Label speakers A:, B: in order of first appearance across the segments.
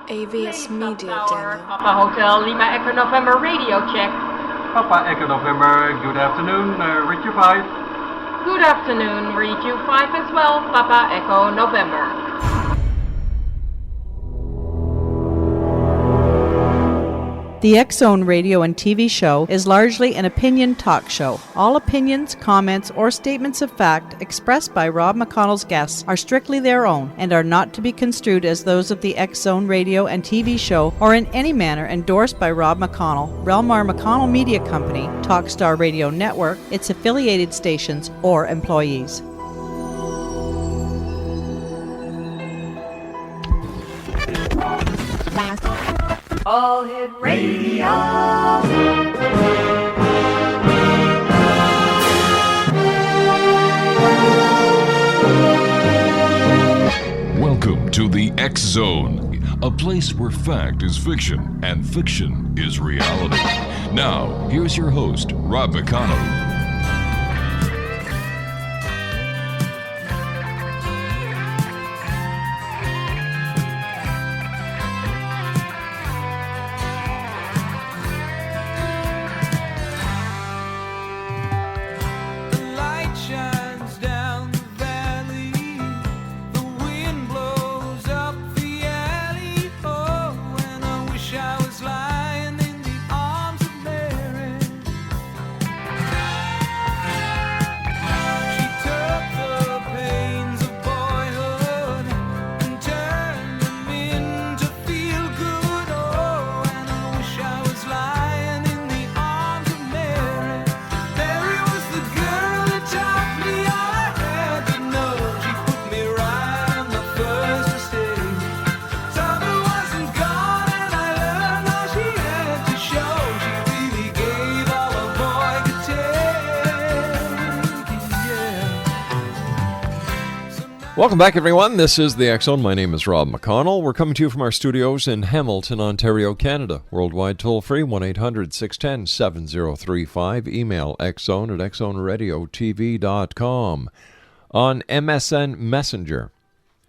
A: AVS Media
B: Tower,
A: Demo.
B: Papa Hotel, Lima Echo November radio check.
C: Papa Echo November, good afternoon, read you 5.
B: Good afternoon, read you 5 as well, Papa Echo November.
D: The X-Zone radio and TV show is largely an opinion talk show. All opinions, comments, or statements of fact expressed by Rob McConnell's guests are strictly their own and are not to be construed as those of the X-Zone radio and TV show or in any manner endorsed by Rob McConnell, REL-MAR McConnell Media Company, Talkstar Radio Network, its affiliated stations, or employees.
E: All Hit Radio.
F: Welcome to the X Zone, a place where fact is fiction and fiction is reality. Now, here's your host, Rob McConnell.
G: Welcome back, everyone. This is the X Zone. My name is Rob McConnell. We're coming to you from our studios in Hamilton, Ontario, Canada. Worldwide toll-free, 1-800-610-7035. Email xzone at xzoneradiotv.com. On MSN Messenger,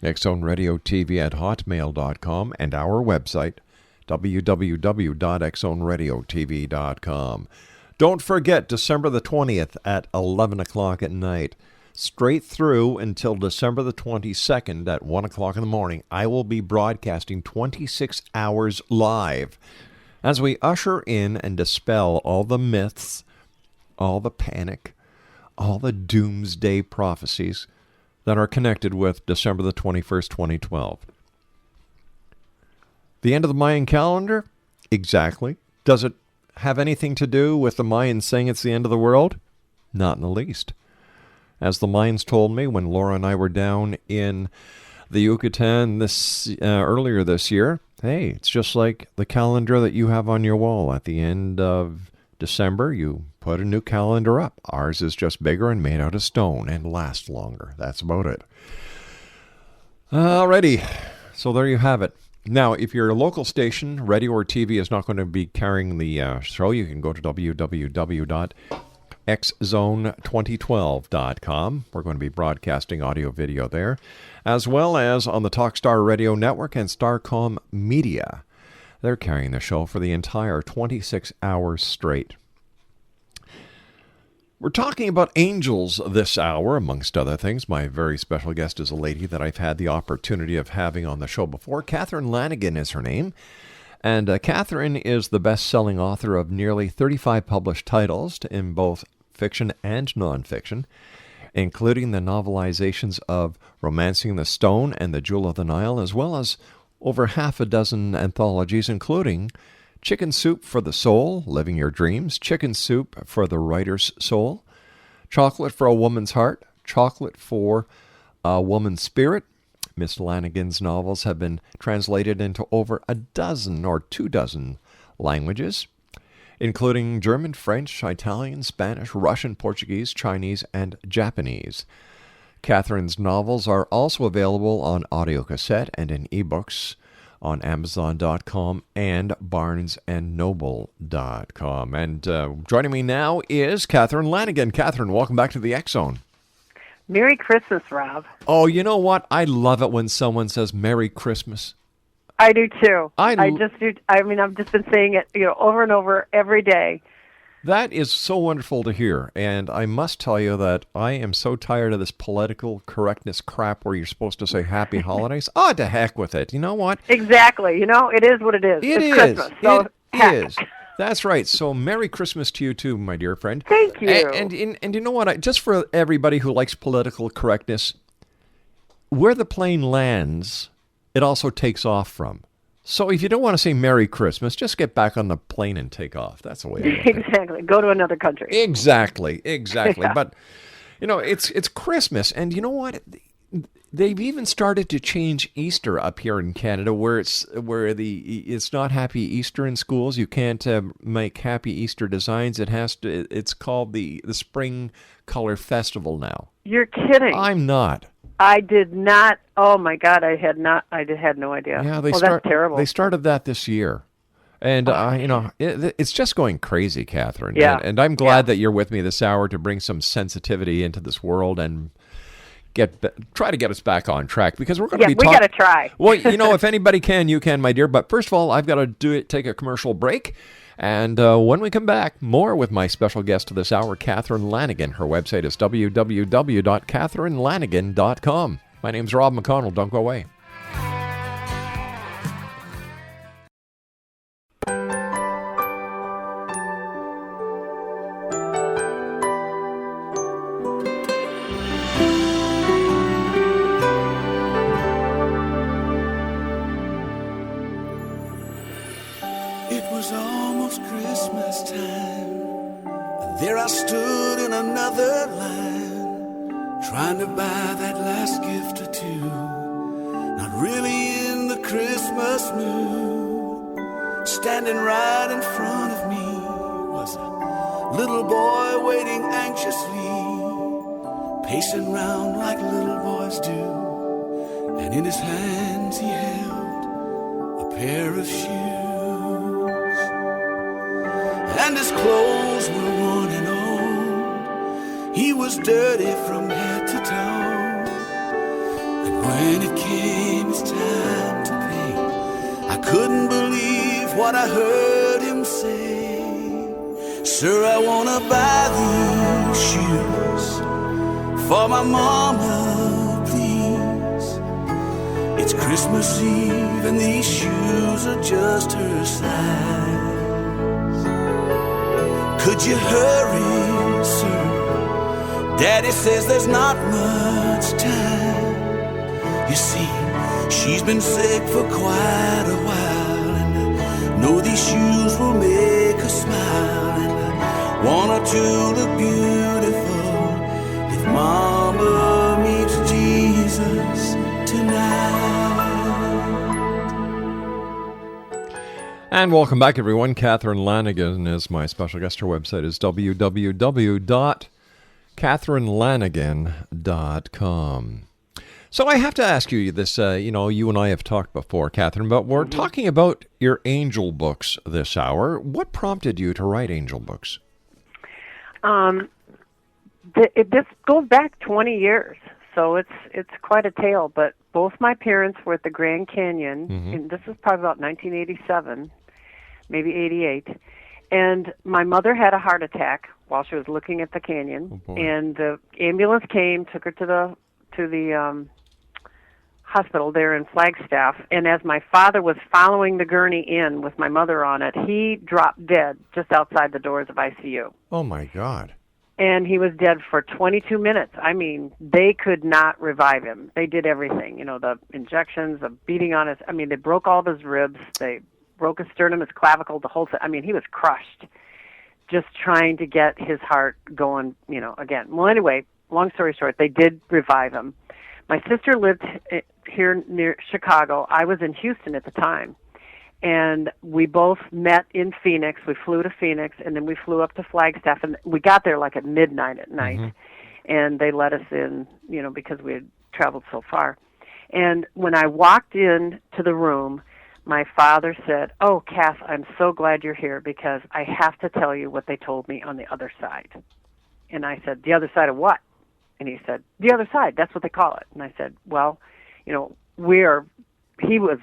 G: xzoneradiotv at hotmail.com. And our website, www.xzoneradiotv.com. Don't forget, December the 20th at 11 o'clock at night. Straight through until December the 22nd at 1 o'clock in the morning, I will be broadcasting 26 hours live as we usher in and dispel all the myths, all the panic, all the doomsday prophecies that are connected with December the 21st, 2012. The end of the Mayan calendar? Exactly. Does it have anything to do with the Mayans saying it's the end of the world? Not in the least. As the Mayans told me when Laura and I were down in the Yucatan earlier this year, hey, it's just like the calendar that you have on your wall. At the end of December, you put a new calendar up. Ours is just bigger and made out of stone and lasts longer. That's about it. Alrighty, so there you have it. Now, if your local station, radio or TV, is not going to be carrying the show, you can go to www.xzone2012.com. We're going to be broadcasting audio video there, as well as on the Talkstar Radio Network and Starcom Media. They're carrying the show for the entire 26 hours straight. We're talking about angels this hour, amongst other things. My very special guest is a lady that I've had the opportunity of having on the show before. Catherine LANIGAN is her name. And Catherine is the best-selling author of nearly 35 published titles in both fiction and nonfiction, including the novelizations of Romancing the Stone and The Jewel of the Nile, as well as over half a dozen anthologies, including Chicken Soup for the Soul, Living Your Dreams, Chicken Soup for the Writer's Soul, Chocolate for a Woman's Heart, Chocolate for a Woman's Spirit. Miss LANIGAN's novels have been translated into over a dozen or 24 languages, including German, French, Italian, Spanish, Russian, Portuguese, Chinese, and Japanese. Catherine's novels are also available on audiocassette and in ebooks on Amazon.com and BarnesandNoble.com. And joining me now is Catherine LANIGAN. Catherine, welcome back to the X Zone.
H: Merry Christmas, Rob.
G: Oh, you know what? I love it when someone says Merry Christmas.
A: I do too.
G: I
A: just do. I mean, I've just been saying it, over and over every day.
G: That is so wonderful to hear, and I must tell you that I am so tired of this political correctness crap where you're supposed to say Happy Holidays. Oh, to heck with it. You know what?
A: Exactly. It is what it is. It's Christmas. So
G: It is. That's right. So Merry Christmas to you too, my dear friend.
A: Thank you.
G: And you know what? Just for everybody who likes political correctness, where the plane lands, it also takes off from. So if you don't want to say Merry Christmas, just get back on the plane and take off. That's the way I look at it.
A: Exactly. Go to another country.
G: Exactly.
A: Yeah.
G: But, it's Christmas. And you know what? They've even started to change Easter up here in Canada where it's not Happy Easter in schools. You can't make Happy Easter designs. It's called the Spring Color Festival now.
A: You're kidding.
G: I'm not.
A: I did not. Oh my God, I had no idea.
G: Yeah,
A: that's terrible.
G: They started that this year, and it's just going crazy, Catherine.
A: Yeah,
G: and I'm glad that you're with me this hour to bring some sensitivity into this world and try to get us back on track because we're going to be.
A: We got to try.
G: Well, if anybody can, you can, my dear. But first of all, I've got to take a commercial break. And when we come back, more with my special guest this hour, Catherine Lanigan. Her website is www.catherinelanigan.com. My name's Rob McConnell. Don't go away.
H: There I stood in another line, trying to buy that last gift or two. Not really in the Christmas mood. Standing right in front of me was a little boy waiting anxiously, pacing round like little boys do. And in his hands he held a pair of shoes. And his clothes were worn and old. He was dirty from head to toe. And when it came his time to pay, I couldn't believe what I heard him say. Sir, I wanna buy these shoes for my mama, please. It's Christmas Eve and these shoes are just her size. Could you hurry, sir? Daddy says there's not much time. You see, she's been sick for quite a while, and I know these shoes will make her smile, and I want her to look beautiful if Mama meets Jesus tonight.
G: And welcome back, everyone. Catherine Lanigan is my special guest. Her website is www.catherinelanigan.com. So I have to ask you this, you and I have talked before, Catherine, but we're talking about your angel books this hour. What prompted you to write angel books?
A: This goes back 20 years, so it's quite a tale, but both my parents were at the Grand Canyon, and this is probably about 1987, maybe 88, and my mother had a heart attack while she was looking at the canyon, and the ambulance came, took her to the hospital there in Flagstaff, and as my father was following the gurney in with my mother on it, he dropped dead just outside the doors of ICU.
G: Oh, my God.
A: And he was dead for 22 minutes. I mean, they could not revive him. They did everything, the injections, the beating on his, they broke all of his ribs, they broke his sternum, his clavicle, the whole thing. He was crushed just trying to get his heart going, again. Well, anyway, long story short, they did revive him. My sister lived here near Chicago. I was in Houston at the time. And we both met in Phoenix. We flew to Phoenix, and then we flew up to Flagstaff. And we got there like at midnight at night. And they let us in, because we had traveled so far. And when I walked in to the room, my father said, "Oh, Kath, I'm so glad you're here because I have to tell you what they told me on the other side." And I said, "The other side of what?" And he said, "The other side, that's what they call it." And I said, "Well, he was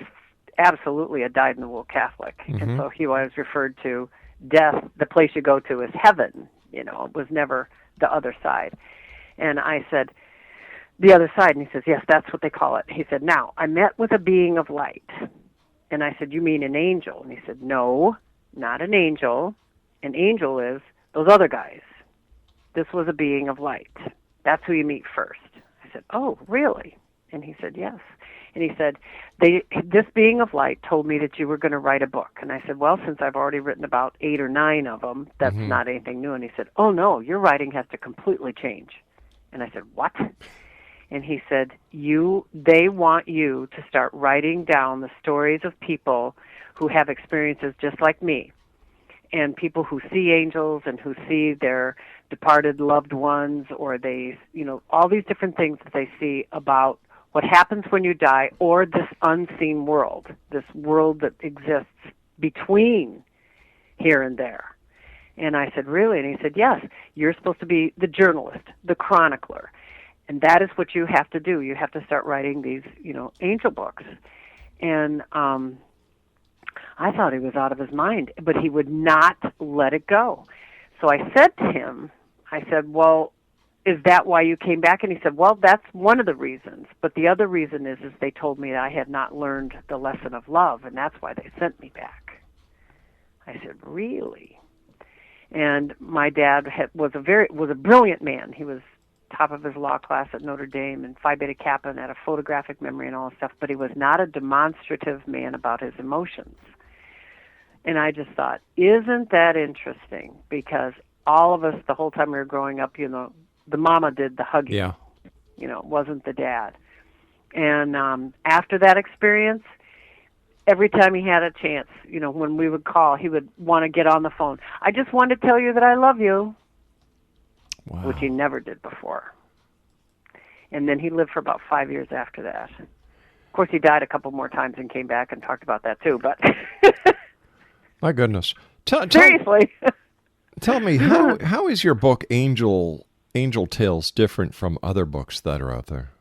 A: absolutely a dyed-in-the-wool Catholic. And so he always referred to death, the place you go to, as heaven. You know, it was never the other side. And I said, the other side? And he says, yes, that's what they call it. He said, now, I met with a being of light. And I said, you mean an angel? And he said, no, not an angel. An angel is those other guys. This was a being of light. That's who you meet first. I said, oh, really? And he said, yes. And he said, this being of light told me that you were going to write a book. And I said, well, since I've already written about 8 or 9 of them, that's not anything new. And he said, oh, no, your writing has to completely change. And I said, what? And he said, they want you to start writing down the stories of people who have experiences just like me, and people who see angels and who see their departed loved ones, or they, you know, all these different things that they see about what happens when you die, or this unseen world, this world that exists between here and there. And I said, really? And he said, yes, you're supposed to be the journalist, the chronicler. And that is what you have to do. You have to start writing these, you know, angel books. And I thought he was out of his mind, but he would not let it go. So I said to him, I said, well, is that why you came back? And he said, well, that's one of the reasons. But the other reason is they told me that I had not learned the lesson of love, and that's why they sent me back. I said, really? And my dad was a brilliant man. He was top of his law class at Notre Dame and Phi Beta Kappa and had a photographic memory and all this stuff, but he was not a demonstrative man about his emotions. And I just thought, isn't that interesting? Because all of us, the whole time we were growing up, you know, the mama did the hugging.
G: Yeah.
A: You know, it wasn't the dad. And after that experience, every time he had a chance, you know, when we would call, he would want to get on the phone. I just wanted to tell you that I love you. Wow. Which he never did before. And then he lived for about 5 years after that. Of course, he died a couple more times and came back and talked about that too, but...
G: My goodness.
A: Seriously.
G: Tell me, how is your book Angel Tales different from other books that are out there?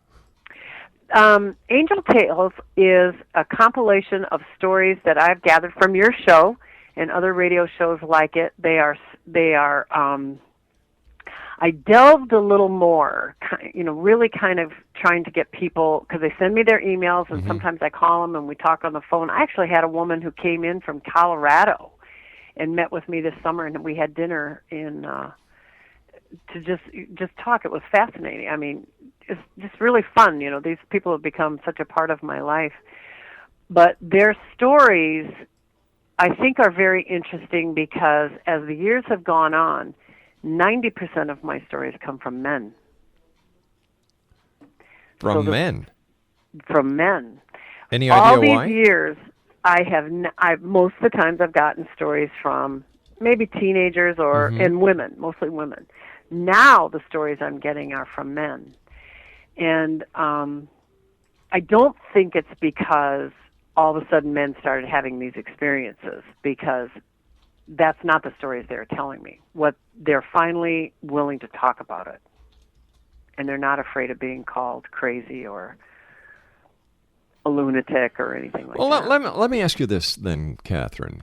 A: Angel Tales is a compilation of stories that I've gathered from your show and other radio shows like it. They are I delved a little more, you know, really kind of trying to get people, because they send me their emails, and sometimes I call them and we talk on the phone. I actually had a woman who came in from Colorado and met with me this summer, and we had dinner to just talk. It was fascinating. I mean, it's just really fun. You know, these people have become such a part of my life. But their stories, I think, are very interesting because as the years have gone on, 90% of my stories come from men.
G: From men?
A: From men.
G: Any idea why?
A: All these years, most of the times I've gotten stories from maybe teenagers and women, mostly women. Now the stories I'm getting are from men. And I don't think it's because all of a sudden men started having these experiences, because that's not the stories they're telling me. What they're finally willing to talk about it, and they're not afraid of being called crazy or a lunatic or anything like that.
G: Well, let me ask you this then, Catherine: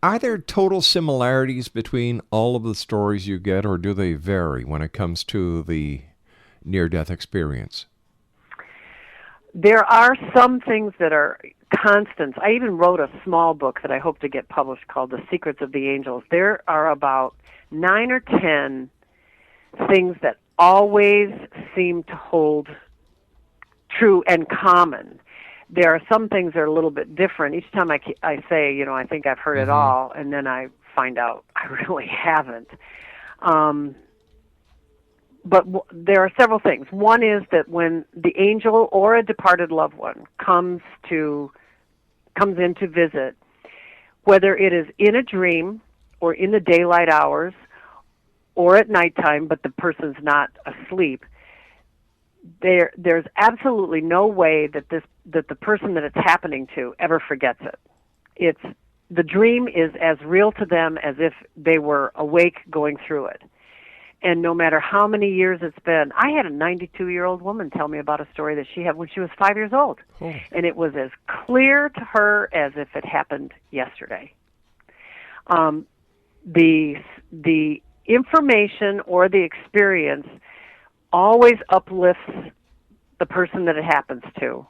G: are there total similarities between all of the stories you get, or do they vary when it comes to the near-death experience?
A: There are some things that are constants. I even wrote a small book that I hope to get published called The Secrets of the Angels. There are about 9 or 10 things that always seem to hold true and common. There are some things that are a little bit different. Each time I say, you know, I think I've heard it all, and then I find out I really haven't. But there are several things. One is that when the angel or a departed loved one comes in to visit, whether it is in a dream or in the daylight hours or at nighttime, but the person's not asleep, there's absolutely no way that the person that it's happening to ever forgets it. The dream is as real to them as if they were awake going through it. And no matter how many years it's been, I had a 92-year-old woman tell me about a story that she had when she was 5 years old.
G: Oh.
A: And it was as clear to her as if it happened yesterday. The information or the experience always uplifts the person that it happens to.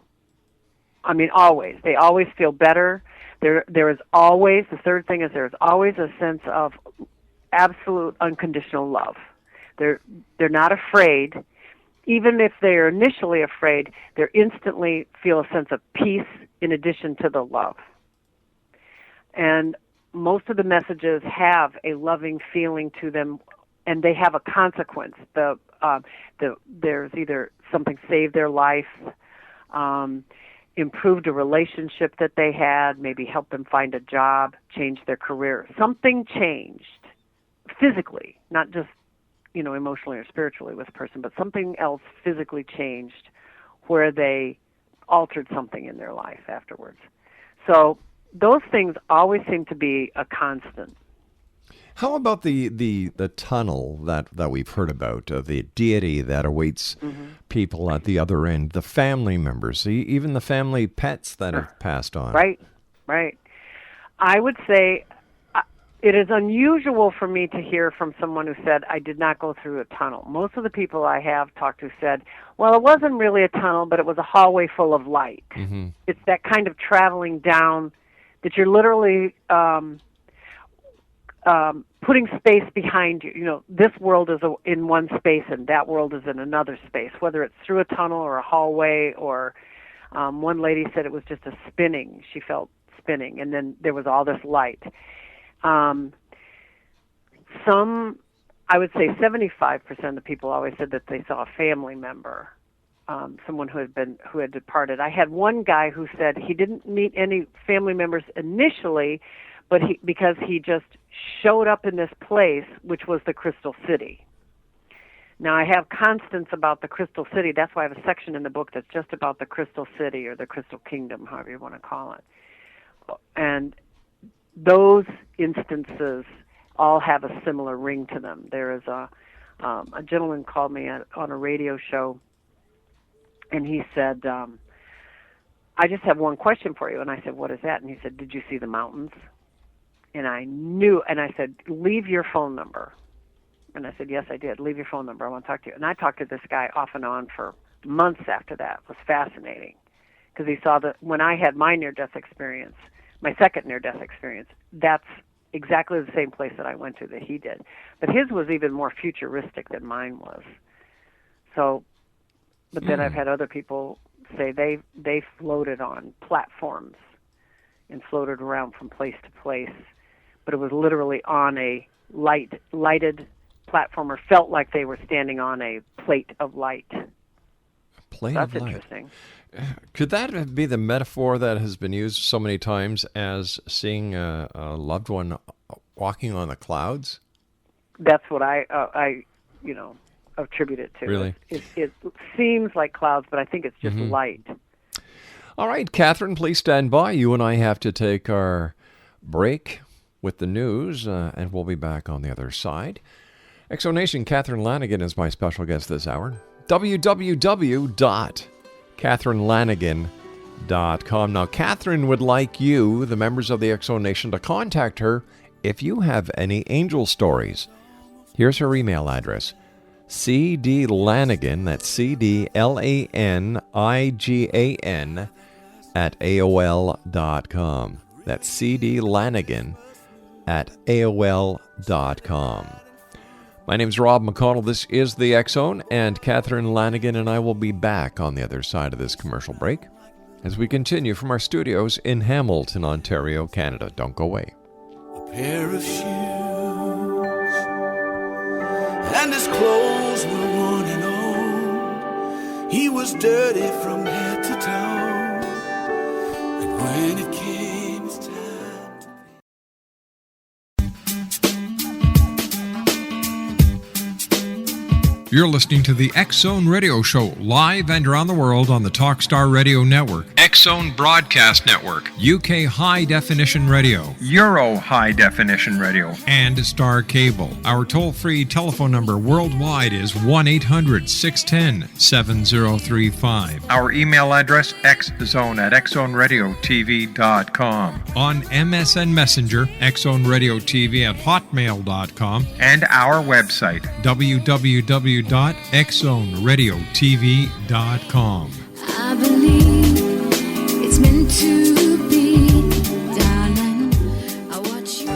A: I mean, always. They always feel better. There is always, the third thing is there's always a sense of absolute unconditional love. They're not afraid. Even if they're initially afraid, they instantly feel a sense of peace in addition to the love. And most of the messages have a loving feeling to them, and they have a consequence. There's either something saved their life, improved a relationship that they had, maybe helped them find a job, changed their career. Something changed physically, not just emotionally or spiritually with a person, but something else physically changed where they altered something in their life afterwards. So those things always seem to be a constant.
G: How about the tunnel that we've heard about, the deity that awaits people at the other end, the family members, even the family pets that have passed on?
A: Right. I would say it is unusual for me to hear from someone who said, I did not go through a tunnel. Most of the people I have talked to said, well, it wasn't really a tunnel, but it was a hallway full of light. Mm-hmm. It's that kind of traveling down that you're literally putting space behind you. This world is in one space and that world is in another space, whether it's through a tunnel or a hallway or one lady said it was just a spinning. She felt spinning, and then there was all this light. I would say 75% of the people always said that they saw a family member, someone who had departed. I had one guy who said he didn't meet any family members initially, but because he just showed up in this place, which was the Crystal City. Now, I have constants about the Crystal City. That's why I have a section in the book that's just about the Crystal City or the Crystal Kingdom, however you want to call it. And those instances all have a similar ring to them. There is a gentleman called me on a radio show, and he said, I just have one question for you. And I said, what is that? And he said, did you see the mountains? And I knew, and I said, leave your phone number. And I said, yes, I did. Leave your phone number. I want to talk to you. And I talked to this guy off and on for months after that. It was fascinating because he saw that when I had my near-death experience, my second near-death experience, that's exactly the same place that I went to that he did. But his was even more futuristic than mine was. So, but then I've had other people say they floated on platforms and floated around from place to place, but it was literally on a lighted platform, or felt like they were standing on a plate of light.
G: That's
A: interesting.
G: Could that be the metaphor that has been used so many times as seeing a loved one walking on the clouds?
A: That's what I attribute it to.
G: Really?
A: It seems like clouds, but I think it's just light.
G: All right, Catherine, please stand by. You and I have to take our break with the news, and we'll be back on the other side. Exonation, Catherine Lanigan is my special guest this hour. www.catherinelanigan.com. Now, Catherine would like you, the members of the Exonation, to contact her if you have any angel stories. Here's her email address. cdlanigan, that's cdlanigan @AOL.com. That's cdlanigan @AOL.com. My name's Rob McConnell. This is the X-Zone, and Catherine Lanigan and I will be back on the other side of this commercial break as we continue from our studios in Hamilton, Ontario, Canada. Don't go away.
H: A pair of shoes, and his clothes were worn and old. He was dirty from head to toe, and when it came his time to
I: You're listening to the X-Zone Radio Show, live and around the world on the Talkstar Radio Network. X-Zone Broadcast Network,
J: UK High Definition Radio,
I: Euro High Definition Radio,
J: and Star Cable. Our toll-free telephone number worldwide is 1-800-610-7035.
I: Our email address, xzone@xzoneradiotv.com.
J: On MSN Messenger, xzoneradiotv@hotmail.com.
I: And our website,
J: www.xzoneradiotv.com.
K: I believe it's meant to be, darling. I watch you.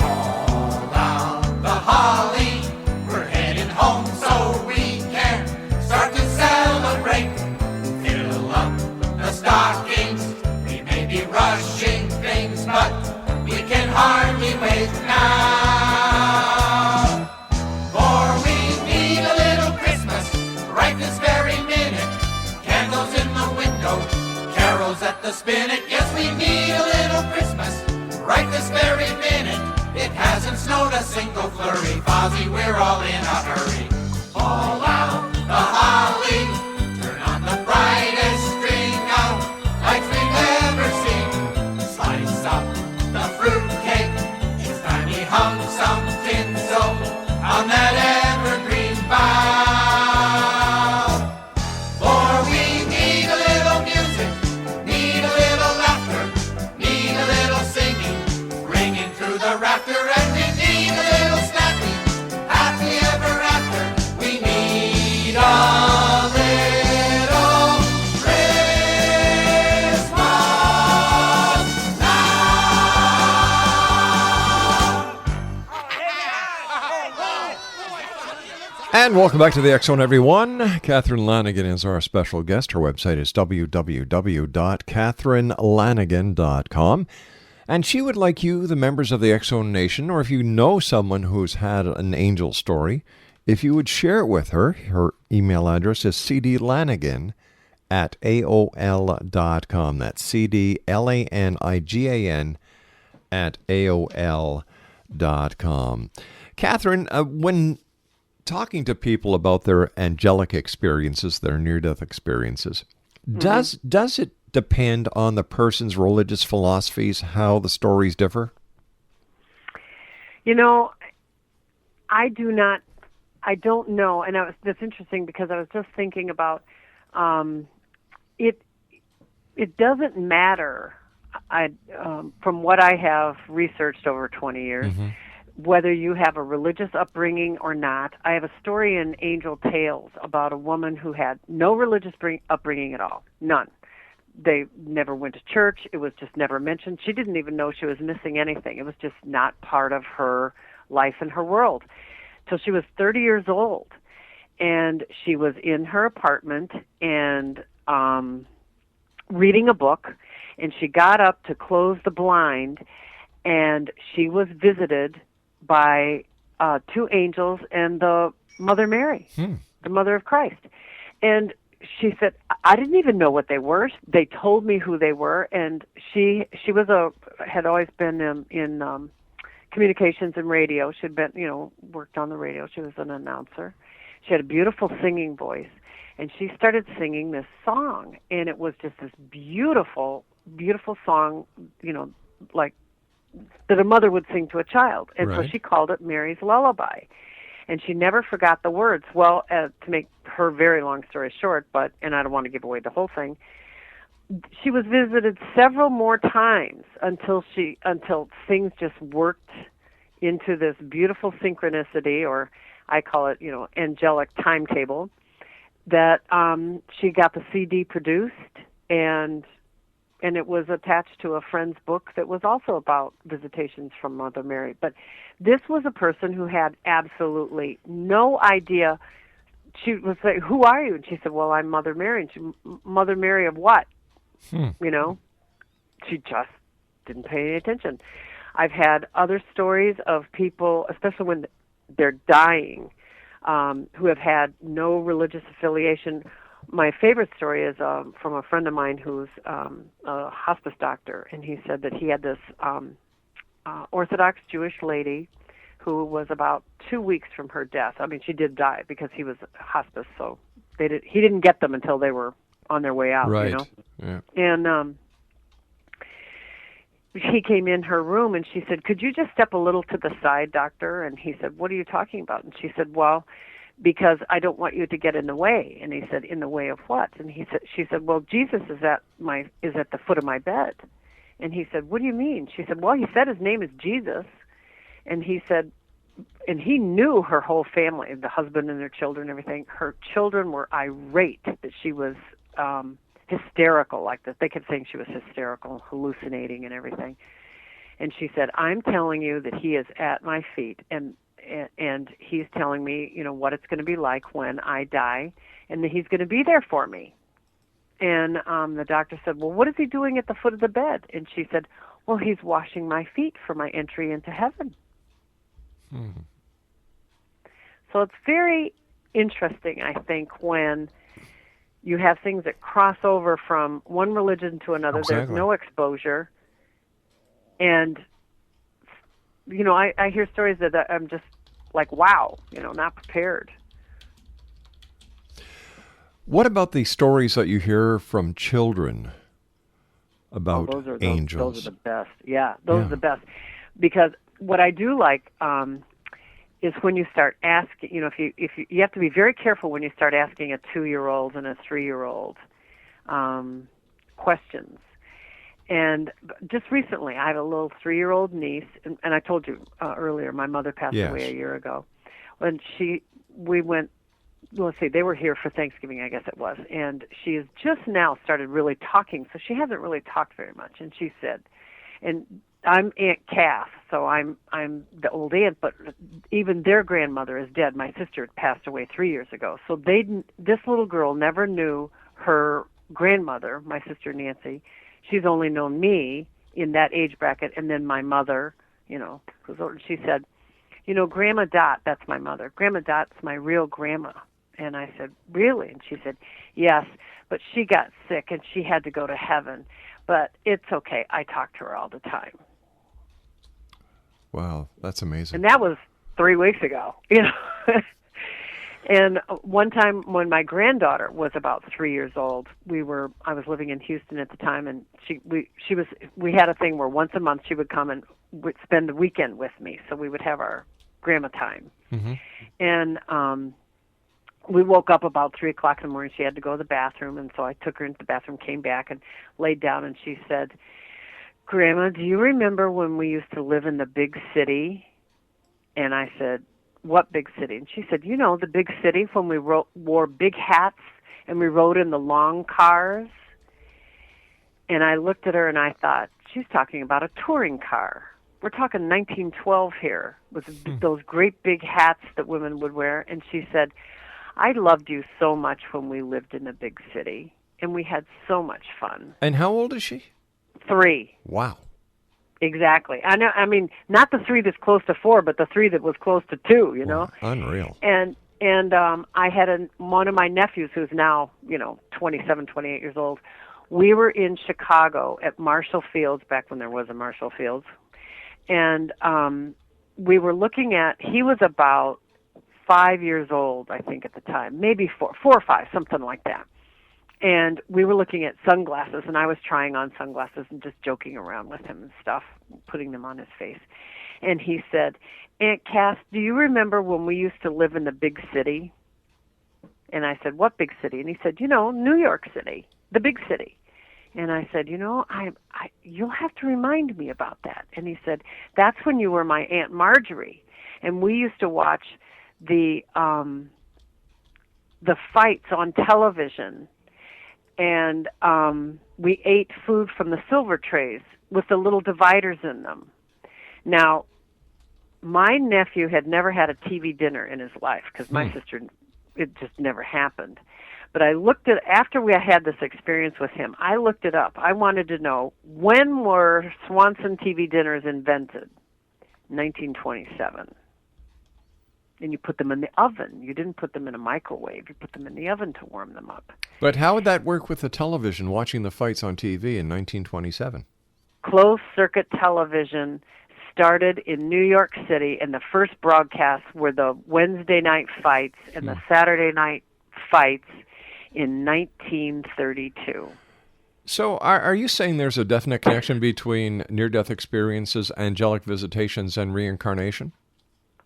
H: All down the holly, we're heading home so we can start to celebrate. Fill up the stockings, we may be rushing things, but we can hardly wait now. For we need a little Christmas right this very minute. Candles in the window, carols at the spinet. Yes, we need a little Christmas right this very minute. It hasn't snowed a single flurry. Fozzie, we're all in a hurry. All out the holly, turn on the brightest string of lights we've ever seen. Slice up the fruitcake, it's time we hung some tinsel on that evergreen bough. For we need a little music, need a little laughter, need a little singing, ringing through the rafter, and we need a little snappy, happy ever after. We need a little Christmas now.
G: And welcome back to the X-Zone, everyone. Catherine Lanigan is our special guest. Her website is www.catherinelanigan.com. And she would like you, the members of the X-Zone Nation, or if you know someone who's had an angel story, if you would share it with her. Her email address is cdlanigan@aol.com. That's cdlanigan@aol.com. Catherine, when talking to people about their angelic experiences, their near-death experiences, does it depend on the person's religious philosophies how the stories differ?
A: You know, I don't know, and that's interesting because I was just thinking about it. It doesn't matter. From what I have researched over 20 years, whether you have a religious upbringing or not. I have a story in Angel Tales about a woman who had no religious upbringing at all, none. They never went to church. It was just never mentioned. She didn't even know she was missing anything. It was just not part of her life and her world. Till she was 30 years old, and she was in her apartment and reading a book, and she got up to close the blind, and she was visited by two angels and the Mother Mary, the Mother of Christ. And she said, I didn't even know what they were. They told me who they were, and she had always been in communications and radio. She'd been, worked on the radio. She was an announcer. She had a beautiful singing voice, and she started singing this song, and it was just this beautiful, beautiful song, like that a mother would sing to a child. And so she called it Mary's Lullaby. And she never forgot the words. Well, to make her very long story short, and I don't want to give away the whole thing, she was visited several more times until things just worked into this beautiful synchronicity, or I call it, angelic timetable, that she got the CD produced, and it was attached to a friend's book that was also about visitations from Mother Mary. But this was a person who had absolutely no idea. She was like, "Who are you?" And she said, "Well, I'm Mother Mary." And she, "Mother Mary of what?" She just didn't pay any attention. I've had other stories of people, especially when they're dying, who have had no religious affiliation. My favorite story is from a friend of mine who's a hospice doctor, and he said that he had this Orthodox Jewish lady who was about 2 weeks from her death. I mean, she did die because he was hospice, so he didn't get them until they were on their way out.
G: Right.
A: You know?
G: Yeah.
A: And he came in her room and she said, "Could you just step a little to the side, doctor?" And he said, "What are you talking about?" And she said, "Well, because I don't want you to get in the way." And he said, "In the way of what?" And she said, "Well, Jesus is at the foot of my bed." And he said, "What do you mean?" She said, "Well, he said his name is Jesus." And he said, and he knew her whole family, the husband and their children, everything. Her children were irate that she was hysterical like this. They kept saying she was hysterical, hallucinating and everything. And she said, "I'm telling you that he is at my feet, and he's telling me, what it's going to be like when I die, and that he's going to be there for me." And the doctor said, "Well, what is he doing at the foot of the bed?" And she said, "Well, he's washing my feet for my entry into heaven."
G: Mm-hmm.
A: So it's very interesting, I think, when you have things that cross over from one religion to another.
G: Exactly.
A: There's no exposure. And, I hear stories that I'm just like, wow, not prepared.
G: What about the stories that you hear from children about angels?
A: Those are the best. Yeah, those are the best. Because what I do like is when you start asking, if you have to be very careful when you start asking a 2-year-old and a 3-year-old questions. And just recently, I have a little 3-year-old niece, and I told you earlier, my mother passed away a year ago. When we went, let's see, they were here for Thanksgiving, I guess it was, and she has just now started really talking, so she hasn't really talked very much. And she said, and I'm Aunt Kath, so I'm the old aunt, but even their grandmother is dead. My sister had passed away 3 years ago, so this little girl never knew her grandmother, my sister Nancy. She's only known me in that age bracket, and then my mother, who's older. She said, Grandma Dot, that's my mother. Grandma Dot's my real grandma. And I said, "Really?" And she said, "Yes, but she got sick and she had to go to heaven. But it's okay. I talk to her all the time."
G: Wow, that's amazing.
A: And that was 3 weeks ago, And one time when my granddaughter was about 3 years old, I was living in Houston at the time, and we had a thing where once a month she would come and would spend the weekend with me, so we would have our grandma time.
G: Mm-hmm.
A: And we woke up about 3 o'clock in the morning. She had to go to the bathroom, and so I took her into the bathroom, came back, and laid down, and she said, "Grandma, do you remember when we used to live in the big city?" And I said, "What big city?" And she said, "The big city when we wore big hats and we rode in the long cars." And I looked at her and I thought, she's talking about a touring car. We're talking 1912 here with those great big hats that women would wear. And she said, "I loved you so much when we lived in the big city, and we had so much fun."
G: And how old is she?
A: 3.
G: Wow.
A: Exactly. I know. I mean, not the 3 that's close to 4, but the 3 that was close to 2.
G: Wow, unreal.
A: And I had one of my nephews who's now 27, 28 years old. We were in Chicago at Marshall Fields back when there was a Marshall Fields, and we were looking at. He was about 5 years old, I think, at the time, maybe 4 or 5, something like that. And we were looking at sunglasses, and I was trying on sunglasses and just joking around with him and stuff, putting them on his face. And he said, "Aunt Cass, do you remember when we used to live in the big city?" And I said, "What big city?" And he said, New York City, the big city. And I said, you'll have to remind me about that. And he said, "That's when you were my Aunt Marjorie, and we used to watch the fights on television. And we ate food from the silver trays with the little dividers in them." Now, my nephew had never had a TV dinner in his life because my sister, it just never happened. But I looked at, after we had this experience with him, I looked it up. I wanted to know, when were Swanson TV dinners invented? 1927. And you put them in the oven. You didn't put them in a microwave. You put them in the oven to warm them up.
G: But how would that work with the television, watching the fights on TV in 1927?
A: Closed-circuit television started in New York City, and the first broadcasts were the Wednesday night fights and the Saturday night fights, in 1932.
G: So are you saying there's a definite connection between near-death experiences, angelic visitations, and reincarnation?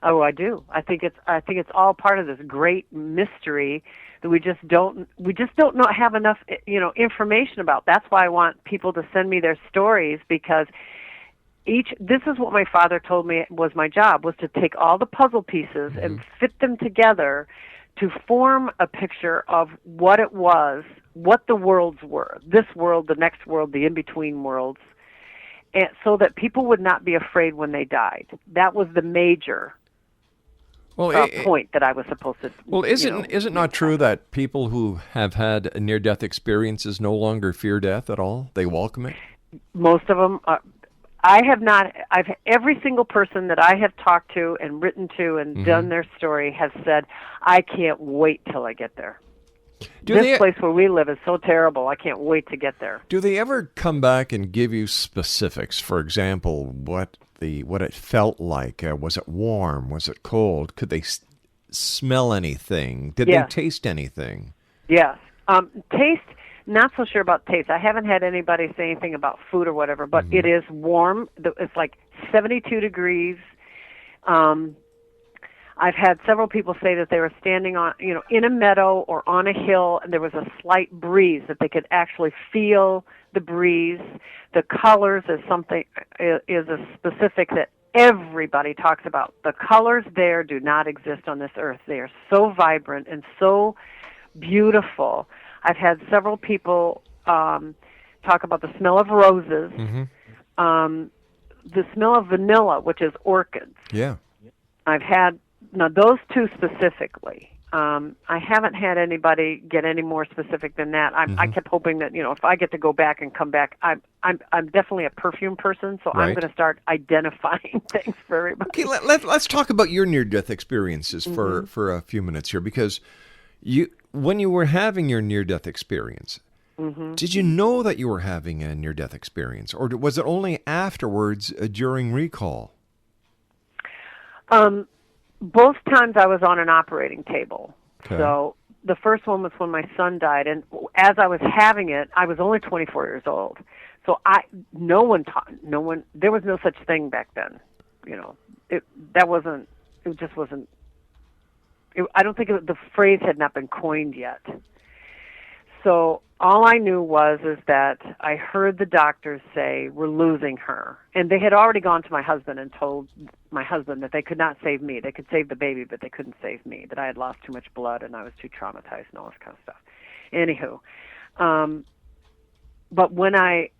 A: Oh, I do. I think it's all part of this great mystery that we just don't have enough, information about. That's why I want people to send me their stories, because this is what my father told me was my job, was to take all the puzzle pieces and fit them together to form a picture of what it was, what the worlds were, this world, the next world, the in-between worlds, and so that people would not be afraid when they died. That was the major point that I was supposed to.
G: Well, is it not true that people who have had near-death experiences no longer fear death at all? They welcome it?
A: Most of them. I have not. Every single person that I have talked to and written to and done their story has said, "I can't wait till I get there." This place where we live is so terrible. I can't wait to get there.
G: Do they ever come back and give you specifics? For example, what it felt like? Was it warm? Was it cold? Could they smell anything? Did they taste anything?
A: Yes. Taste. Not so sure about taste. I haven't had anybody say anything about food or whatever, but it is warm. It's like 72 degrees. I've had several people say that they were standing on, in a meadow or on a hill, and there was a slight breeze, that they could actually feel the breeze. The colors is a specific that everybody talks about. The colors there do not exist on this earth. They are so vibrant and so beautiful. I've had several people talk about the smell of roses, the smell of vanilla, which is orchids.
G: Yeah.
A: I've had, now those two specifically. I haven't had anybody get any more specific than that. I kept hoping that, if I get to go back and come back, I'm definitely a perfume person, so I'm going to start identifying things for everybody.
G: Okay, let's talk about your near-death experiences for a few minutes here, because when you were having your near-death experience, did you know that you were having a near-death experience, or was it only afterwards during recall?
A: Both times I was on an operating table.
G: Okay.
A: So the first one was when my son died, and as I was having it, I was only 24 years old. So there was no such thing back then. I don't think the phrase had not been coined yet. So all I knew is that I heard the doctors say, "We're losing her." And they had already gone to my husband and told my husband that they could not save me. They could save the baby, but they couldn't save me, that I had lost too much blood and I was too traumatized and all this kind of stuff. Anywho, but when I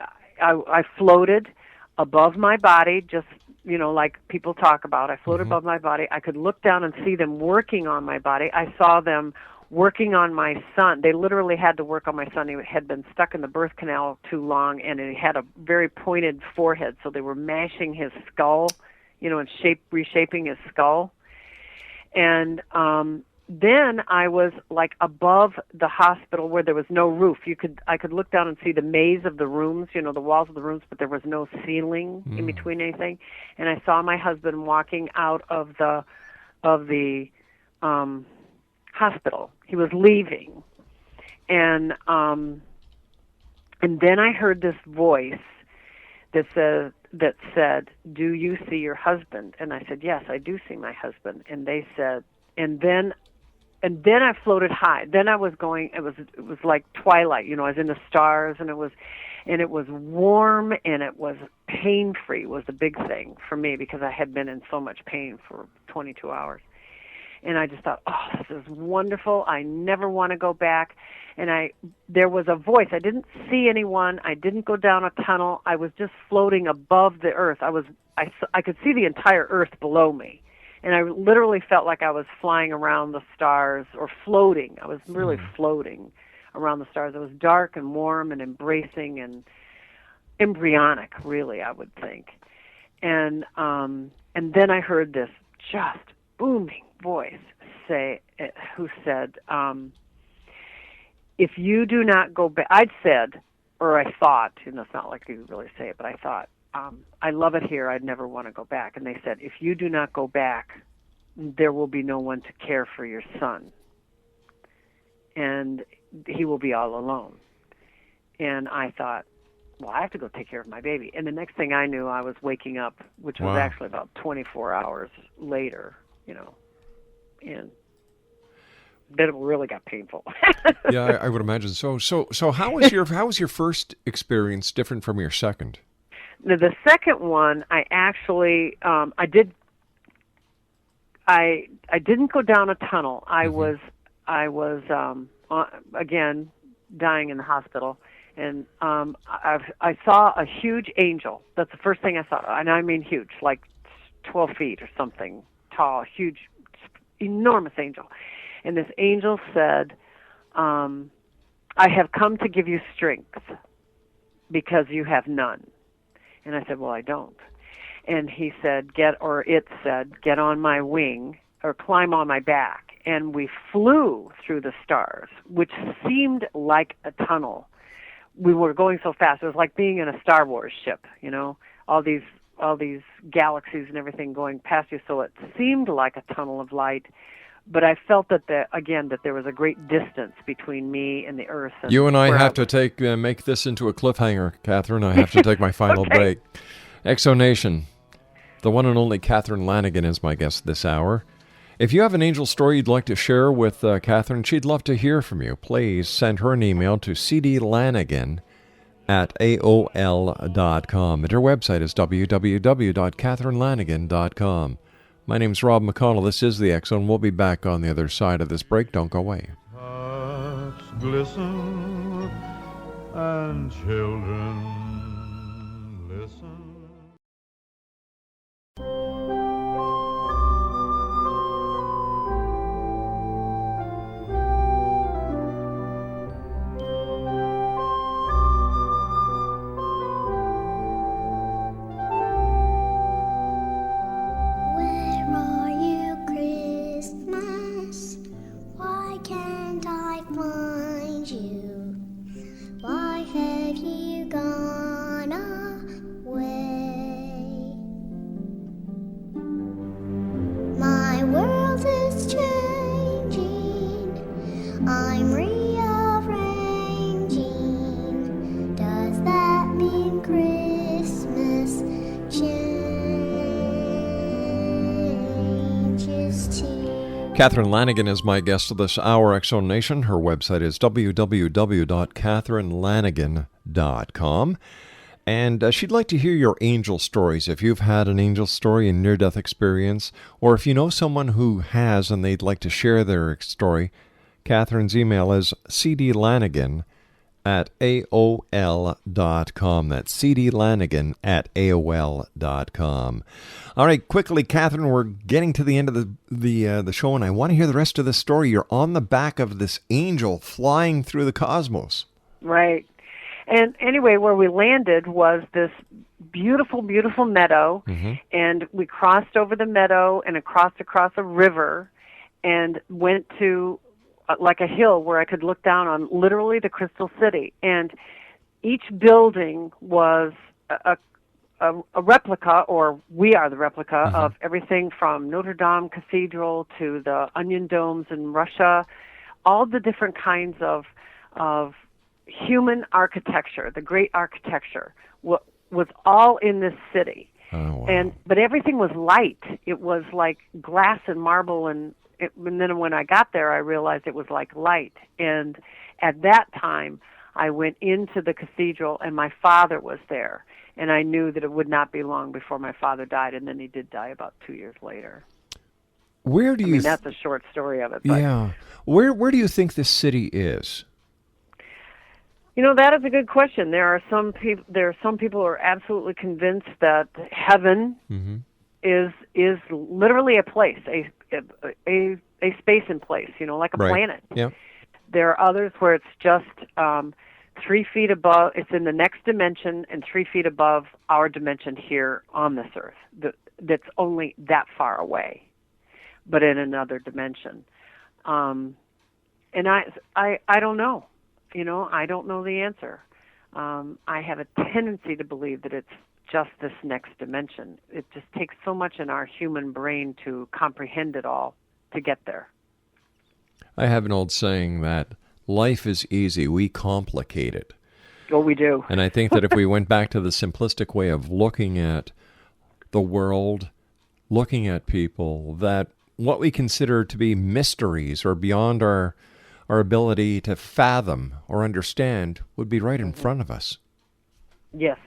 A: floated above my body, just, like people talk about, I floated above my body. I could look down and see them working on my body. I saw them working on my son. They literally had to work on my son. He had been stuck in the birth canal too long, and he had a very pointed forehead, so they were mashing his skull, and reshaping his skull. And then I was like above the hospital where there was no roof. I could look down and see the maze of the rooms, the walls of the rooms, but there was no ceiling in between anything. And I saw my husband walking out of the hospital. He was leaving, and then I heard this voice that said, "Do you see your husband?" And I said, "Yes, I do see my husband." And they said, and then I floated high. Then I was going. It was like twilight. I was in the stars, and it was warm, and it was pain-free. Was the big thing for me, because I had been in so much pain for 22 hours. And I just thought, "Oh, this is wonderful. I never want to go back." And there was a voice. I didn't see anyone. I didn't go down a tunnel. I was just floating above the earth. I could see the entire earth below me. And I literally felt like I was flying around the stars, or floating. I was really floating around the stars. It was dark and warm and embracing and embryonic, really, I would think. And then I heard this just booming voice who said, "If you do not go back," I'd said, or I thought, it's not like you really say it, but I thought, "I love it here. I'd never want to go back." And they said, "If you do not go back, there will be no one to care for your son." And he will be all alone. And I thought, well, I have to go take care of my baby. And the next thing I knew, I was waking up, which was actually about 24 hours later, and then it really got painful.
G: Yeah, I would imagine so. So how was your first experience different from your second?
A: The second one, I actually I didn't go down a tunnel. I was again dying in the hospital. And I saw a huge angel. That's the first thing I saw. And I mean huge, like 12 feet or something tall, huge, enormous angel. And this angel said, I have come to give you strength because you have none. And I said, well, I don't. And he said, it said, get on my wing or climb on my back. And we flew through the stars, which seemed like a tunnel. We were going so fast. It was like being in a Star Wars ship, all these galaxies and everything going past you. So it seemed like a tunnel of light, but I felt that there was a great distance between me and the Earth. And
G: you and I have to make this into a cliffhanger, Catherine. I have to take my final break. Exonation, the one and only Catherine Lanigan is my guest this hour. If you have an angel story you'd like to share with Catherine, she'd love to hear from you. Please send her an email to cdlanigan@aol.com. And her website is www.catherinelanigan.com. My name's Rob McConnell. This is the X Zone. We'll be back on the other side of this break. Don't go away.
L: Hearts glisten and children listen.
G: Catherine Lanigan is my guest this hour, X Zone Nation. Her website is www.catherinelanigan.com. And she'd like to hear your angel stories. If you've had an angel story, a near-death experience, or if you know someone who has and they'd like to share their story, Catherine's email is cdlanigan@aol.com. That's cdlanigan@aol.com. All right, quickly, Catherine, we're getting to the end of the show, and I want to hear the rest of the story. You're on the back of this angel flying through the cosmos.
A: Right. And anyway, where we landed was this beautiful, beautiful meadow, and we crossed over the meadow and across a river and went to like a hill where I could look down on literally the Crystal City. And each building was a replica, or we are the replica, of everything from Notre Dame Cathedral to the onion domes in Russia, all the different kinds of human architecture, the great architecture, was all in this city.
G: Oh, wow.
A: But everything was light. It was like glass and marble, and then when I got there, I realized it was like light. And at that time, I went into the cathedral, and my father was there. And I knew that it would not be long before my father died, and then he did die about 2 years later.
G: Where do you?
A: That's a short story of it. But,
G: yeah. Where do you think this city is?
A: That is a good question. There are some people. Who are absolutely convinced that heaven is literally a place, a space and place. Like a planet.
G: Yeah.
A: There are others where it's just 3 feet above. It's in the next dimension and 3 feet above our dimension here on this earth. That's only that far away, but in another dimension. And I don't know. I don't know the answer. I have a tendency to believe that it's just this next dimension. It just takes so much in our human brain to comprehend it all to get there.
G: I have an old saying that life is easy. We complicate it.
A: Well, we do.
G: And I think that if we went back to the simplistic way of looking at the world, looking at people, that what we consider to be mysteries or beyond our ability to fathom or understand would be right in front of us.
A: Yes,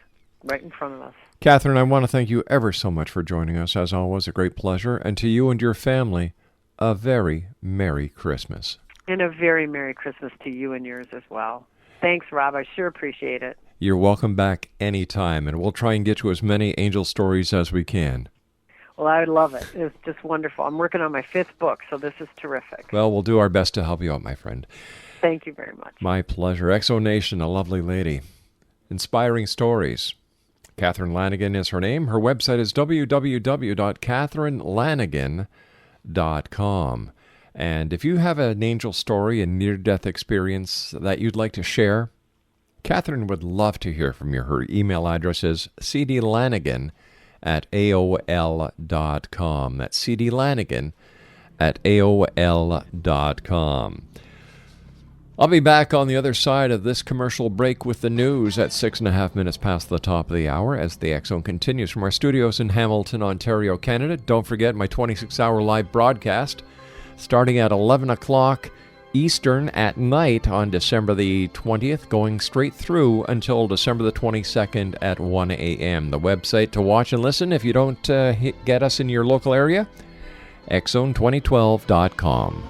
A: right in front of us.
G: Catherine, I want to thank you ever so much for joining us. As always, a great pleasure. And to you and your family, a very Merry Christmas.
A: And a very Merry Christmas to you and yours as well. Thanks, Rob. I sure appreciate it.
G: You're welcome back anytime, and we'll try and get to as many angel stories as we can.
A: Well, I would love it. It's just wonderful. I'm working on my 5th book, so this is terrific.
G: Well, we'll do our best to help you out, my friend.
A: Thank you very much.
G: My pleasure. Exo Nation, a lovely lady. Inspiring stories. Catherine Lanigan is her name. Her website is www.catherinelanigan.com. And if you have an angel story, a near-death experience that you'd like to share, Catherine would love to hear from you. Her email address is cdlanigan@aol.com. That's cdlanigan@aol.com. I'll be back on the other side of this commercial break with the news at 6.5 minutes past the top of the hour as the X Zone continues from our studios in Hamilton, Ontario, Canada. Don't forget my 26-hour live broadcast starting at 11 o'clock Eastern at night on December the 20th, going straight through until December the 22nd at 1 a.m. The website to watch and listen if you don't get us in your local area, xzone2012.com.